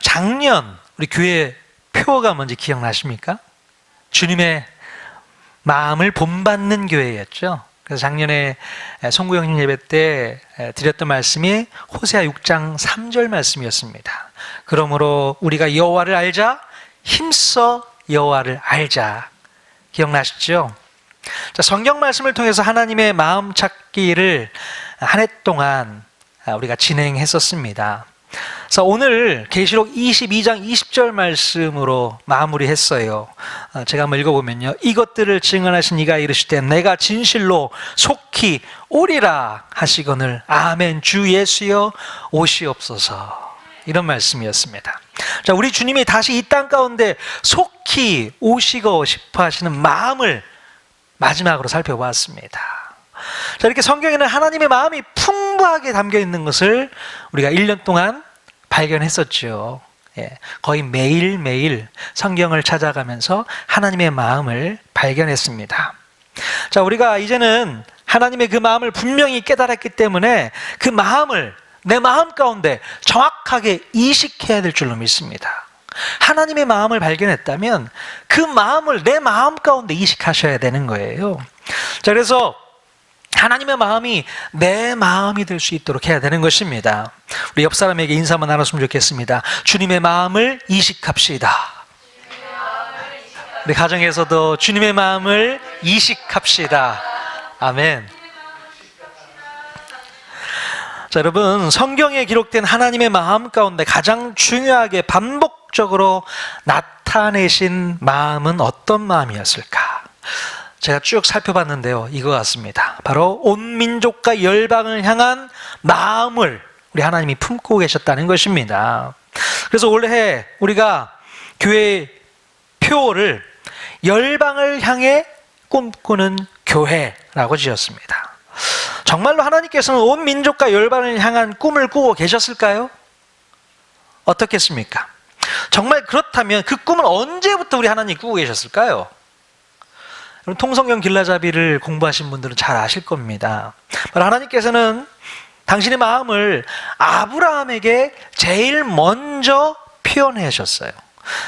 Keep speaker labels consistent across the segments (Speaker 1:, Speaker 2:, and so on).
Speaker 1: 작년 우리 교회 표어가 뭔지 기억나십니까? 주님의 마음을 본받는 교회였죠. 그래서 작년에 송구 형님 예배 때 드렸던 말씀이 호세아 6장 3절 말씀이었습니다. 그러므로 우리가 여호와를 알자, 힘써 여호와를 알자. 기억나시죠? 자, 성경 말씀을 통해서 하나님의 마음 찾기를 한 해 동안 우리가 진행했었습니다. 그래서 오늘 계시록 22장 20절 말씀으로 마무리했어요. 제가 한번 읽어보면요. 이것들을 증언하신 이가 이르시되 내가 진실로 속히 오리라 하시거늘 아멘 주 예수여 오시옵소서. 이런 말씀이었습니다. 자, 우리 주님이 다시 이 땅 가운데 속히 오시고 싶어 하시는 마음을 마지막으로 살펴보았습니다. 자, 이렇게 성경에는 하나님의 마음이 풍부하게 담겨 있는 것을 우리가 1년 동안 발견했었죠. 거의 매일매일 성경을 찾아가면서 하나님의 마음을 발견했습니다. 자, 우리가 이제는 하나님의 그 마음을 분명히 깨달았기 때문에 그 마음을 내 마음 가운데 정확하게 이식해야 될 줄로 믿습니다. 하나님의 마음을 발견했다면 그 마음을 내 마음 가운데 이식하셔야 되는 거예요. 자, 그래서 하나님의 마음이 내 마음이 될 수 있도록 해야 되는 것입니다. 우리 옆 사람에게 인사 한번 나눴으면 좋겠습니다. 주님의 마음을 이식합시다. 우리 가정에서도 주님의 마음을 이식합시다. 아멘. 자, 여러분, 성경에 기록된 하나님의 마음 가운데 가장 중요하게 반복적으로 나타내신 마음은 어떤 마음이었을까? 제가 쭉 살펴봤는데요, 이거 같습니다. 바로 온 민족과 열방을 향한 마음을 우리 하나님이 품고 계셨다는 것입니다. 그래서 올해 우리가 교회 표어를 열방을 향해 꿈꾸는 교회라고 지었습니다. 정말로 하나님께서는 온 민족과 열방을 향한 꿈을 꾸고 계셨을까요? 어떻겠습니까? 정말 그렇다면 그 꿈을 언제부터 우리 하나님이 꾸고 계셨을까요? 통성경 길라잡이를 공부하신 분들은 잘 아실 겁니다. 하나님께서는 당신의 마음을 아브라함에게 제일 먼저 표현하셨어요.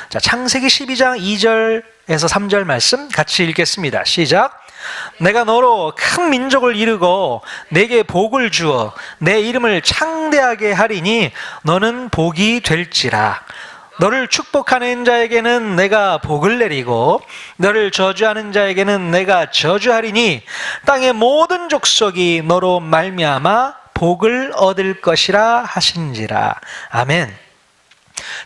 Speaker 1: 자, 창세기 12장 2절에서 3절 말씀 같이 읽겠습니다. 시작. 내가 너로 큰 민족을 이루고 내게 복을 주어 내 이름을 창대하게 하리니 너는 복이 될지라. 너를 축복하는 자에게는 내가 복을 내리고 너를 저주하는 자에게는 내가 저주하리니 땅의 모든 족속이 너로 말미암아 복을 얻을 것이라 하신지라. 아멘.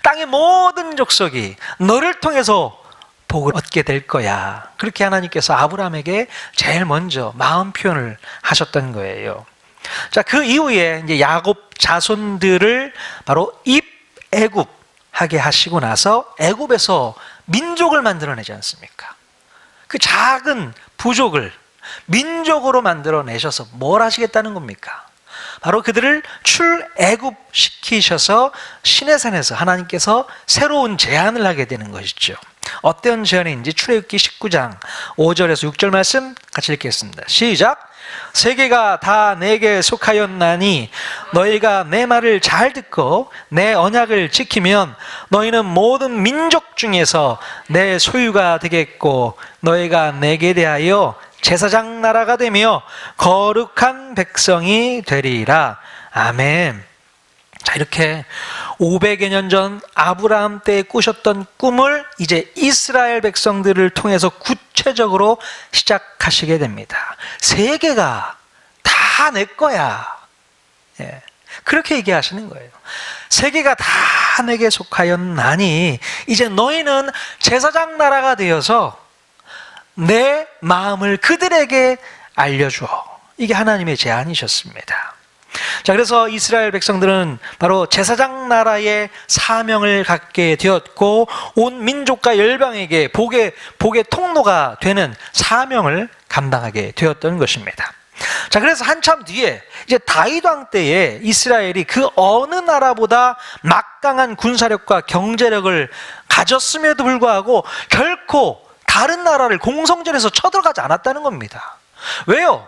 Speaker 1: 땅의 모든 족속이 너를 통해서 복을 얻게 될 거야. 그렇게 하나님께서 아브라함에게 제일 먼저 마음 표현을 하셨던 거예요. 자, 그 이후에 이제 야곱 자손들을 바로 입애굽 하게 하시고 나서 애굽에서 민족을 만들어내지 않습니까? 그 작은 부족을 민족으로 만들어내셔서 뭘 하시겠다는 겁니까? 바로 그들을 출애굽 시키셔서 시내산에서 하나님께서 새로운 제안을 하게 되는 것이죠. 어떤 제안인지 출애굽기 19장 5절에서 6절 말씀 같이 읽겠습니다. 시작. 세계가 다 내게 속하였나니 너희가 내 말을 잘 듣고 내 언약을 지키면 너희는 모든 민족 중에서 내 소유가 되겠고 너희가 내게 대하여 제사장 나라가 되며 거룩한 백성이 되리라. 아멘. 자, 이렇게 500여 년 전 아브라함 때 꾸셨던 꿈을 이제 이스라엘 백성들을 통해서 구체적으로 시작하시게 됩니다. 세계가 다 내 거야. 예, 그렇게 얘기하시는 거예요. 세계가 다 내게 속하였나니 이제 너희는 제사장 나라가 되어서 내 마음을 그들에게 알려줘. 이게 하나님의 제안이셨습니다. 자, 그래서 이스라엘 백성들은 바로 제사장 나라의 사명을 갖게 되었고 온 민족과 열방에게 복의 통로가 되는 사명을 감당하게 되었던 것입니다. 자, 그래서 한참 뒤에 이제 다윗 왕 때에 이스라엘이 그 어느 나라보다 막강한 군사력과 경제력을 가졌음에도 불구하고 결코 다른 나라를 공성전에서 쳐들어가지 않았다는 겁니다. 왜요?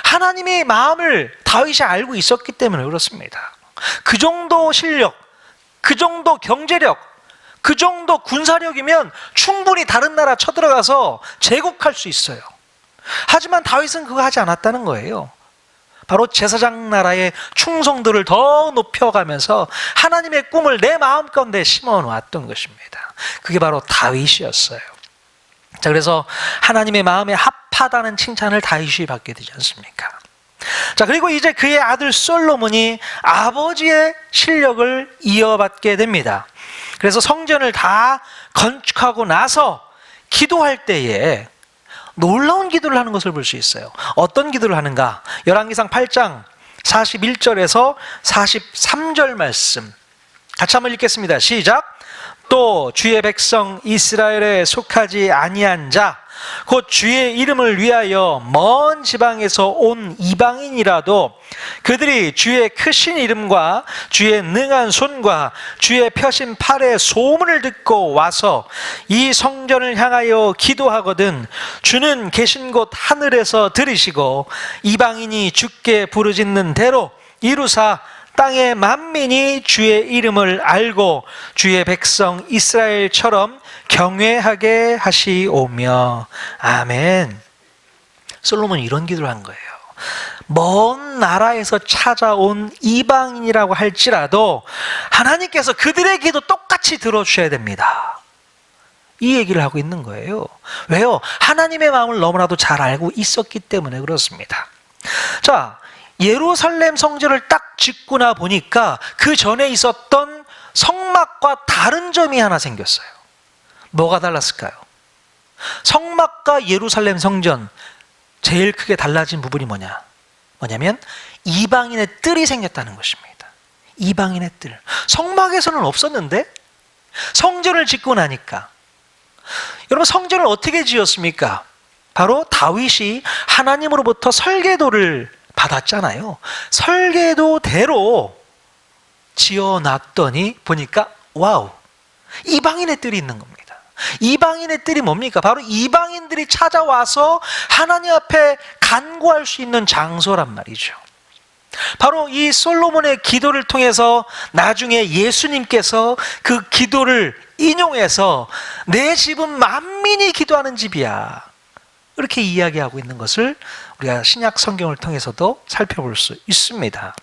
Speaker 1: 하나님의 마음을 다윗이 알고 있었기 때문에 그렇습니다. 그 정도 실력, 그 정도 경제력, 그 정도 군사력이면 충분히 다른 나라 쳐들어가서 제국할 수 있어요. 하지만 다윗은 그거 하지 않았다는 거예요. 바로 제사장 나라의 충성도를 더 높여가면서 하나님의 꿈을 내 마음 가운데 심어 놓았던 것입니다. 그게 바로 다윗이었어요. 자, 그래서 하나님의 마음에 합하다는 칭찬을 다윗이 받게 되지 않습니까? 자, 그리고 이제 그의 아들 솔로몬이 아버지의 실력을 이어받게 됩니다. 그래서 성전을 다 건축하고 나서 기도할 때에 놀라운 기도를 하는 것을 볼 수 있어요. 어떤 기도를 하는가? 열왕기상 8장 41절에서 43절 말씀 같이 한번 읽겠습니다. 시작. 또 주의 백성 이스라엘에 속하지 아니한 자 곧 주의 이름을 위하여 먼 지방에서 온 이방인이라도 그들이 주의 크신 이름과 주의 능한 손과 주의 펴신 팔의 소문을 듣고 와서 이 성전을 향하여 기도하거든 주는 계신 곳 하늘에서 들으시고 이방인이 주께 부르짖는 대로 이루사 땅의 만민이 주의 이름을 알고 주의 백성 이스라엘처럼 경외하게 하시오며. 아멘. 솔로몬이 이런 기도를 한 거예요. 먼 나라에서 찾아온 이방인이라고 할지라도 하나님께서 그들의 기도 똑같이 들어주셔야 됩니다. 이 얘기를 하고 있는 거예요. 왜요? 하나님의 마음을 너무나도 잘 알고 있었기 때문에 그렇습니다. 자, 예루살렘 성전을 딱 짓고 나 보니까 그 전에 있었던 성막과 다른 점이 하나 생겼어요. 뭐가 달랐을까요? 성막과 예루살렘 성전 제일 크게 달라진 부분이 뭐냐면 이방인의 뜰이 생겼다는 것입니다. 이방인의 뜰. 성막에서는 없었는데 성전을 짓고 나니까. 여러분, 성전을 어떻게 지었습니까? 바로 다윗이 하나님으로부터 설계도를 받았잖아요. 설계도대로 지어놨더니 보니까 와우, 이방인의 뜰이 있는 겁니다. 이방인의 뜰이 뭡니까? 바로 이방인들이 찾아와서 하나님 앞에 간구할 수 있는 장소란 말이죠. 바로 이 솔로몬의 기도를 통해서 나중에 예수님께서 그 기도를 인용해서 내 집은 만민이 기도하는 집이야, 이렇게 이야기하고 있는 것을 우리가 신약 성경을 통해서도 살펴볼 수 있습니다.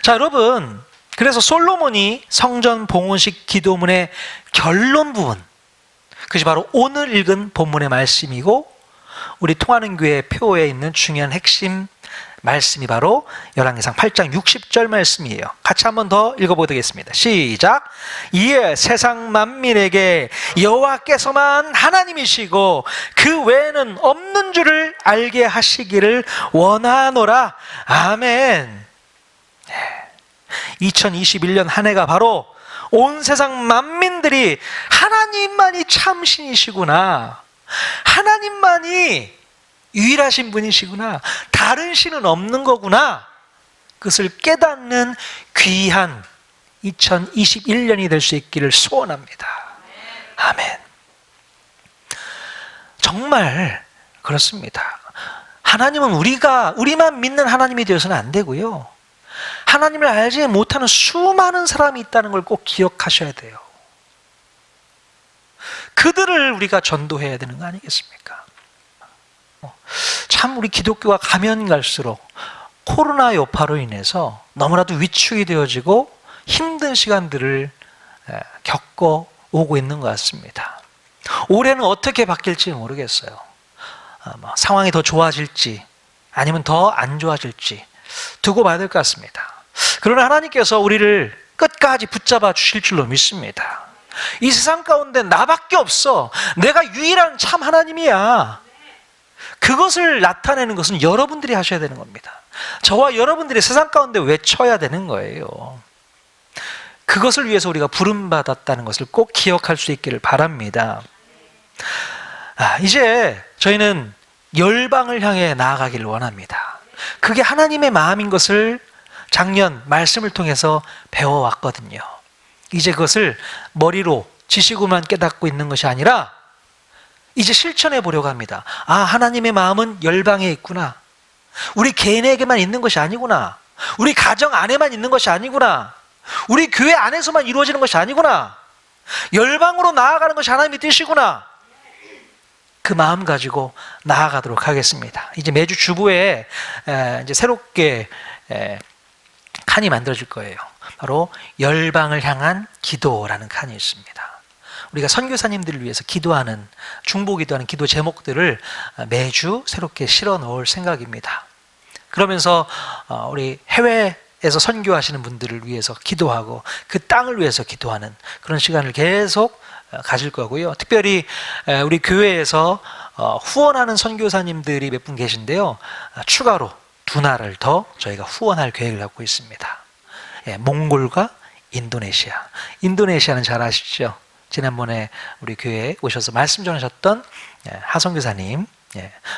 Speaker 1: 자, 여러분, 그래서 솔로몬이 성전 봉헌식 기도문의 결론 부분, 그것이 바로 오늘 읽은 본문의 말씀이고 우리 통하는 교회 표에 있는 중요한 핵심 말씀이 바로 열왕기상 8장 60절 말씀이에요. 같이 한번 더 읽어보겠습니다. 시작. 이에 세상 만민에게 여호와께서만 하나님이시고 그 외에는 없는 줄을 알게 하시기를 원하노라. 아멘. 2021년 한 해가 바로 온 세상 만민들이 하나님만이 참 신이시구나, 하나님만이 유일하신 분이시구나, 다른 신은 없는 거구나, 그것을 깨닫는 귀한 2021년이 될 수 있기를 소원합니다. 아멘. 정말 그렇습니다. 하나님은 우리만 믿는 하나님이 되어서는 안 되고요, 하나님을 알지 못하는 수많은 사람이 있다는 걸 꼭 기억하셔야 돼요. 그들을 우리가 전도해야 되는 거 아니겠습니까? 참 우리 기독교가 가면 갈수록 코로나 여파로 인해서 너무나도 위축이 되어지고 힘든 시간들을 겪어 오고 있는 것 같습니다. 올해는 어떻게 바뀔지 모르겠어요. 상황이 더 좋아질지 아니면 더 안 좋아질지 두고 봐야 될 것 같습니다. 그러나 하나님께서 우리를 끝까지 붙잡아 주실 줄로 믿습니다. 이 세상 가운데 나밖에 없어, 내가 유일한 참 하나님이야, 그것을 나타내는 것은 여러분들이 하셔야 되는 겁니다. 저와 여러분들이 세상 가운데 외쳐야 되는 거예요. 그것을 위해서 우리가 부름받았다는 것을 꼭 기억할 수 있기를 바랍니다. 이제 저희는 열방을 향해 나아가기를 원합니다. 그게 하나님의 마음인 것을 작년 말씀을 통해서 배워왔거든요. 이제 그것을 머리로 지식으로만 깨닫고 있는 것이 아니라 이제 실천해 보려고 합니다. 하나님의 마음은 열방에 있구나, 우리 개인에게만 있는 것이 아니구나, 우리 가정 안에만 있는 것이 아니구나. 우리 교회 안에서만 이루어지는 것이 아니구나. 열방으로 나아가는 것이 하나님의 뜻이구나. 그 마음 가지고 나아가도록 하겠습니다. 이제 매주 주부에 이제 새롭게 칸이 만들어질 거예요. 바로 열방을 향한 기도라는 칸이 있습니다. 우리가 선교사님들을 위해서 기도하는, 중보기도하는 기도 제목들을 매주 새롭게 실어 넣을 생각입니다. 그러면서 우리 해외에서 선교하시는 분들을 위해서 기도하고 그 땅을 위해서 기도하는 그런 시간을 계속 가질 거고요. 특별히 우리 교회에서 후원하는 선교사님들이 몇 분 계신데요. 추가로 2나라를 더 저희가 후원할 계획을 갖고 있습니다. 몽골과 인도네시아. 인도네시아는 잘 아시죠? 지난번에 우리 교회에 오셔서 말씀 전하셨던 하성교사님.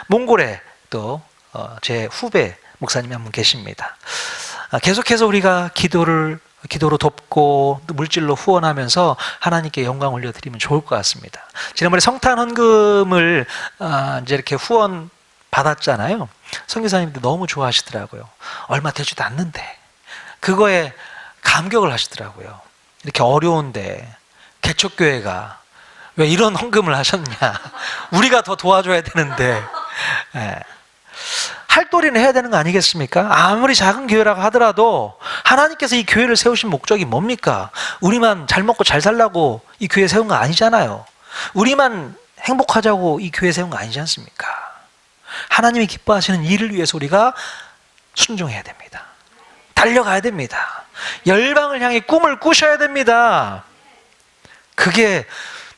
Speaker 1: 몽골에 또 제 후배 목사님이 한 분 계십니다. 계속해서 우리가 기도로 돕고 물질로 후원하면서 하나님께 영광 올려드리면 좋을 것 같습니다. 지난번에 성탄 헌금을 이제 이렇게 후원 받았잖아요. 선교사님들 너무 좋아하시더라고요. 얼마 되지도 않는데 그거에 감격을 하시더라고요. 이렇게 어려운데 개척교회가 왜 이런 헌금을 하셨냐. 우리가 더 도와줘야 되는데. 할도리는 해야 되는 거 아니겠습니까? 아무리 작은 교회라고 하더라도 하나님께서 이 교회를 세우신 목적이 뭡니까? 우리만 잘 먹고 잘 살라고 이 교회 세운 거 아니잖아요. 우리만 행복하자고 이 교회 세운 거 아니지 않습니까? 하나님이 기뻐하시는 일을 위해서 우리가 순종해야 됩니다. 달려가야 됩니다. 열방을 향해 꿈을 꾸셔야 됩니다. 그게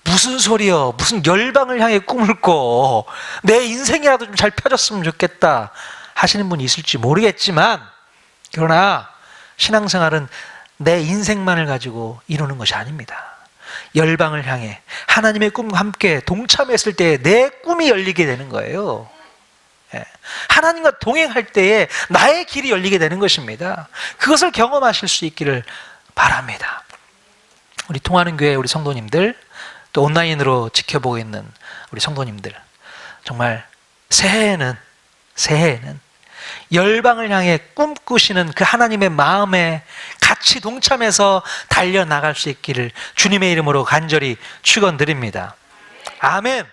Speaker 1: 무슨 소리여? 무슨 열방을 향해 꿈을 꿔? 내 인생이라도 좀 잘 펴졌으면 좋겠다 하시는 분이 있을지 모르겠지만, 그러나 신앙생활은 내 인생만을 가지고 이루는 것이 아닙니다. 열방을 향해 하나님의 꿈과 함께 동참했을 때 내 꿈이 열리게 되는 거예요. 하나님과 동행할 때에 나의 길이 열리게 되는 것입니다. 그것을 경험하실 수 있기를 바랍니다. 우리 통하는 교회 우리 성도님들, 또 온라인으로 지켜보고 있는 우리 성도님들, 정말 새해에는 열방을 향해 꿈꾸시는 그 하나님의 마음에 같이 동참해서 달려나갈 수 있기를 주님의 이름으로 간절히 축원드립니다. 아멘.